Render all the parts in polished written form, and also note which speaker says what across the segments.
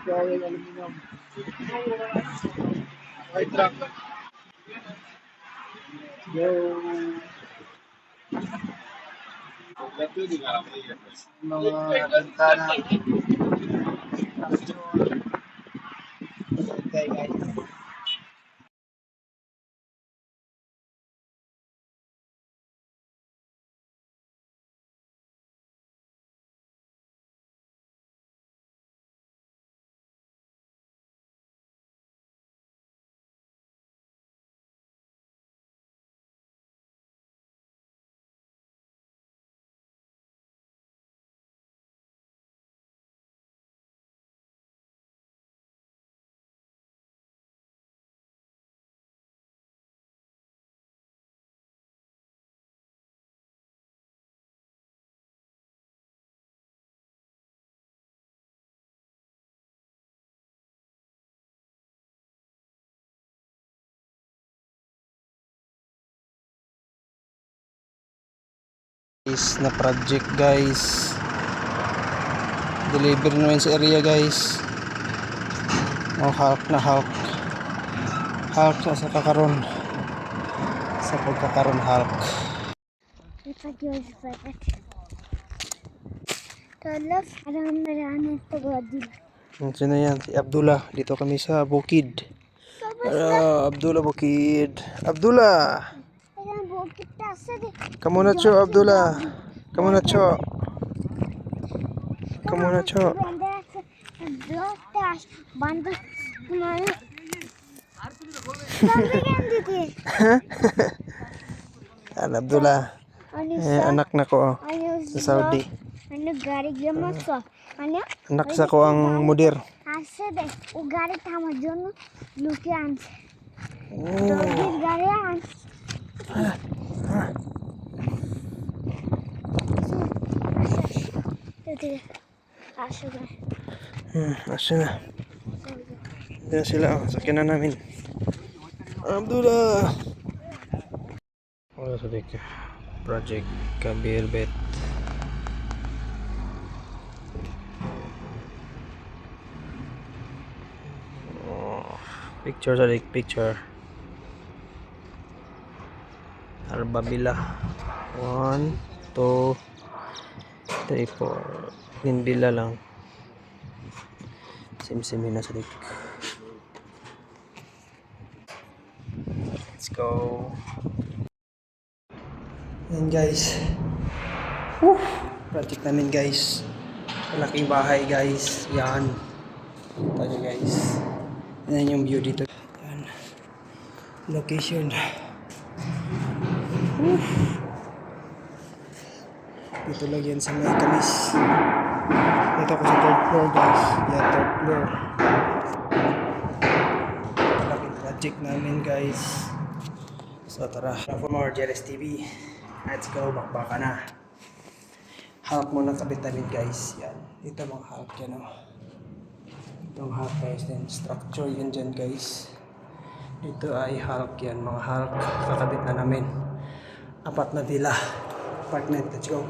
Speaker 1: Aluminum. White truck. Go. Mga bintana. Okay guys.
Speaker 2: Is na project guys, deliver naman sa area guys. Hulk na Hulk sa kakaron, sa pagkakaron Hulk. Sino yan? Si Abdullah. Dito kami sa Bukid. Abdullah Bukid. Abdullah, kamu na cho Abdullah. Kamu na cho. Yan Abdullah. Anak na ko sa Saudi. Anak sa ko ang mudir. Asya na. Yan sila. Sakyan na namin. Abdullah. Wala sa dike. Project Kabir Bet. Picture sa dik. Picture. Arbabila. 1, 2, 3, 4. Ninbila lang. Sim-simin na sa dik. Let's go. Yan guys. Project namin guys. Malaking bahay guys. Yan. Tayo guys. Yan yung view dito. Yan. Location. Dito lang yan sa may kamis. Dito ako sa 3rd floor guys. Yan 3rd floor. Malaking project namin guys. So tara. For more JLS TV. Let's go. Bakbaka na. Hulk muna kabit namin guys. Yan. Dito mga Hulk yan o. Itong Hulk guys. Then structure yan dyan guys. Dito ay Hulk yan. Mga Hulk. Kakabit na namin. 4 na dila. Partner. Let's go.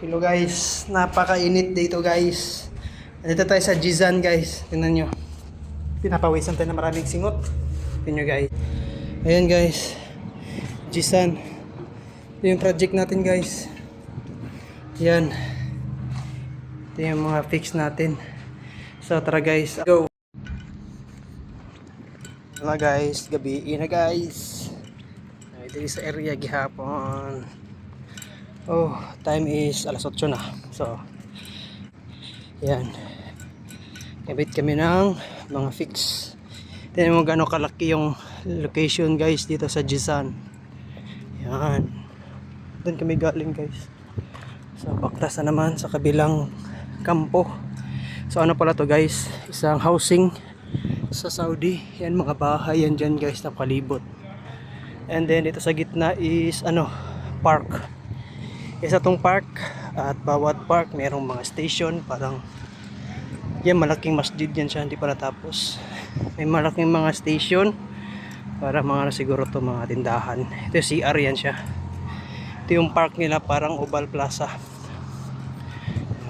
Speaker 2: Hello guys, napakainit dito guys. Dito tayo sa Jizan guys. Tingnan nyo. Pinapawisan tayo na maraming singot. Tingnan nyo guys. Ayan guys. Jisan. Ito yung project natin guys. Yan. Ito yung mga fix natin. So tara guys. Go. Wala guys. Gabi na guys. Dito sa area gihapon. Oh, time is alas 8 na. So, yan. Kabit kami ng mga fix. Tingnan mo gaano kalaki yung location guys dito sa Jisan. Yan. Doon kami galing guys. Sa Baktas na naman sa kabilang kampo. So ano pala to guys? Isang housing sa Saudi. Yan mga bahay yan dyan guys na palibot. And then dito sa gitna is park. Isa tong park at bawat park mayroong mga station, parang yan malaking masjid yan siya, hindi pa natapos. May malaking mga station para mga siguro to mga tindahan. Ito yung CR yan siya. Ito yung park nila, parang Oval Plaza.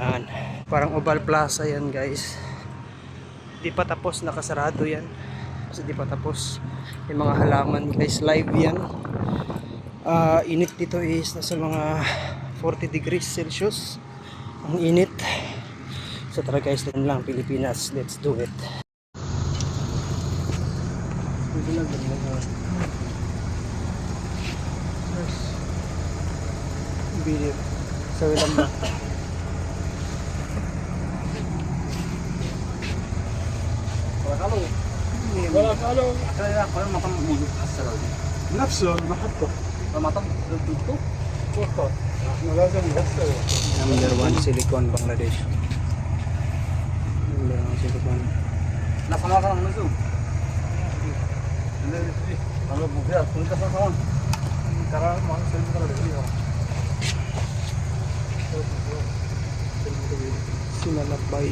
Speaker 2: Yan. Parang Oval Plaza yan guys. Di pa tapos, nakasarado yan. Kasi di pa tapos. Yung mga halaman guys, live yan. Init dito is nasa mga 40 degrees Celsius. Ang init. So tara guys, din lang Pilipinas, let's do it. Video. So ilan ba?
Speaker 1: ولا قالوا نفسه المحطة فقط احنا لازم نغسل.
Speaker 2: Number 1 Silicon Bangladesh. Number 1 Silicon.
Speaker 1: انا بوفيا كنت كمان ترى ما نسوي كده دقيقة.
Speaker 2: Sinalakbay.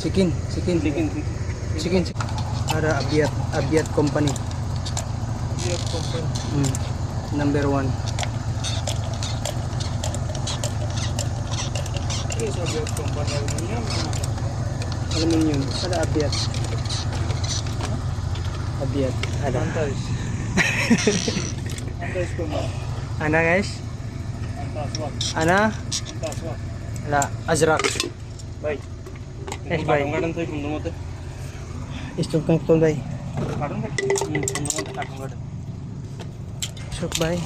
Speaker 2: Sikin. Ada Abiat Company. Number 1. Aluminium. Ada Abiat. Ada. Ana guys. Ana. La Azrak.
Speaker 1: Baik.
Speaker 2: Yes, bhai. Stove kan tol bhai. Shok bhai.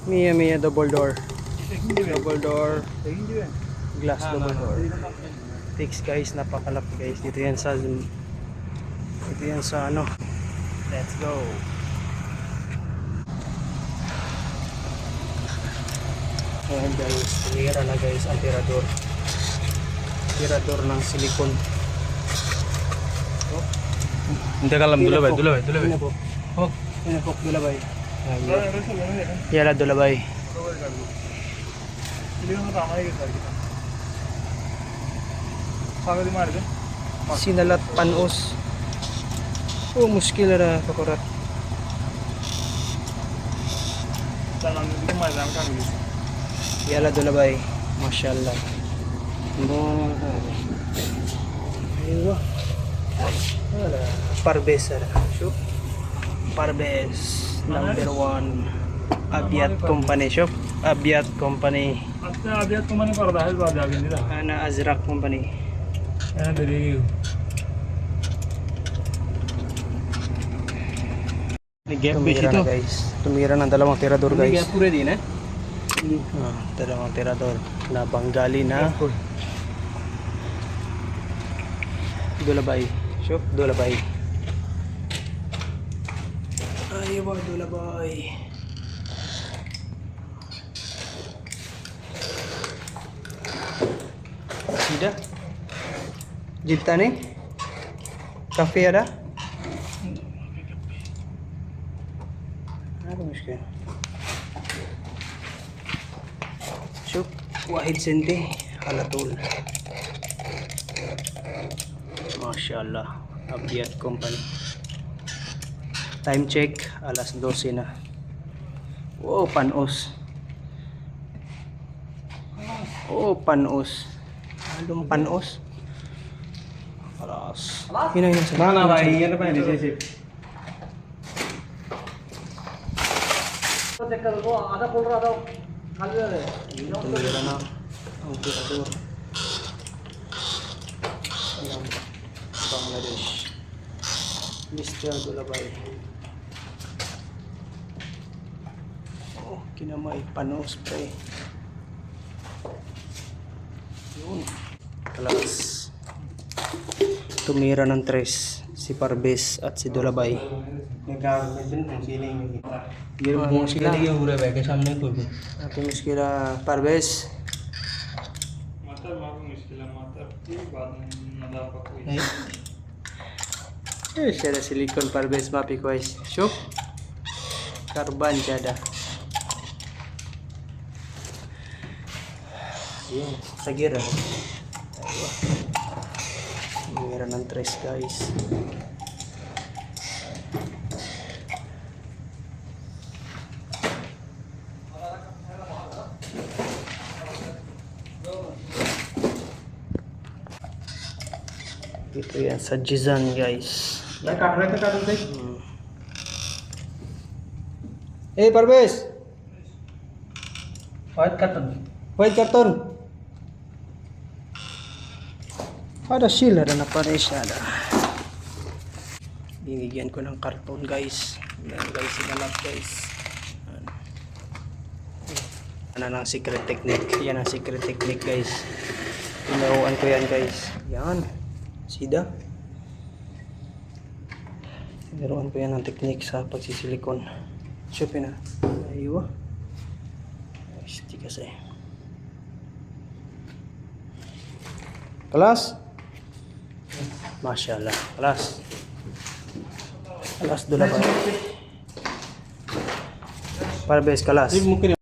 Speaker 2: Mia double door. Glass double door. Fix guys, napakalaki guys. Dito yan sa Let's go. Ayan guys, tinira na guys ang tirador. Tirador ng silikon.
Speaker 3: Hindi ka alam, dulabay.
Speaker 2: Oh, pinapok dulabay. Yala dulabay. Sinalat panos. Oh, muskil na pakurat. Yala dulabay. Mashallah. Aywa. Wala. Parbes ada. Shop. Parbes number 1. Abiat Company shop. Abiat Company.
Speaker 1: अभियात को मैंने कर रहा है बात आगे नहीं रहा
Speaker 2: Ana Azrak Company.
Speaker 1: है तेरी
Speaker 2: Tumira na guys. Tumira ng dalawang tirador guys.
Speaker 3: pure din
Speaker 2: Dalawang tirador na Bengali na dulabay. Shop dulabay. Aywa dulabay. Sida. Jilta ne? Kafe ada? Apa muskil? Shop Wahid Sente Halatul. Mashallah. Abiat Company. Time check alas 12 na. Wow, panos. Oh, panos. Halong panos. Alas. Yun na yun. sir.
Speaker 3: Mana भाई ये ना पहले जैसे
Speaker 1: चेक कर वो आधा खोल रहा था खाली है
Speaker 2: Tumira na ang tirador. Ayan. Bangladesh. Mr. Dulabay. Oh, kinamay panos pre. Yun. Kalas. Tumira ng 3 si Parbes at si Dulabay.
Speaker 3: निकाल में sini में
Speaker 2: ये
Speaker 3: मुश्किल है ये पूरे बैग के सामने कोई भी
Speaker 2: Ating muskila Parbes.
Speaker 1: माता मां मुश्किल है माता की बात नदा का कोई
Speaker 2: Siya na silicon Parbes mapi ko guys. Shuk. Karban siya da. Yun. Sa gira. Aywa. Gira ng 3 guys. Ito yan sa Jizan guys.
Speaker 3: मैं काट रहा था काट रहा
Speaker 2: Eh Parbes,
Speaker 3: था cotton
Speaker 2: white carton. Ada sila na napares na. Binigyan ko ng karton guys. Yan guys, sinalap guys. Yan ang secret technique. Yan ang secret technique guys. Tinuruan ko yan guys. Yan. Sida. Tinuruan ko yan ang technique sa pagsisilikon. Shopin na. Aywa. Asti kasi. Kelas? Masya Allah. Kelas. Kelas dulu Pak. Parbes kelas.
Speaker 3: mungkin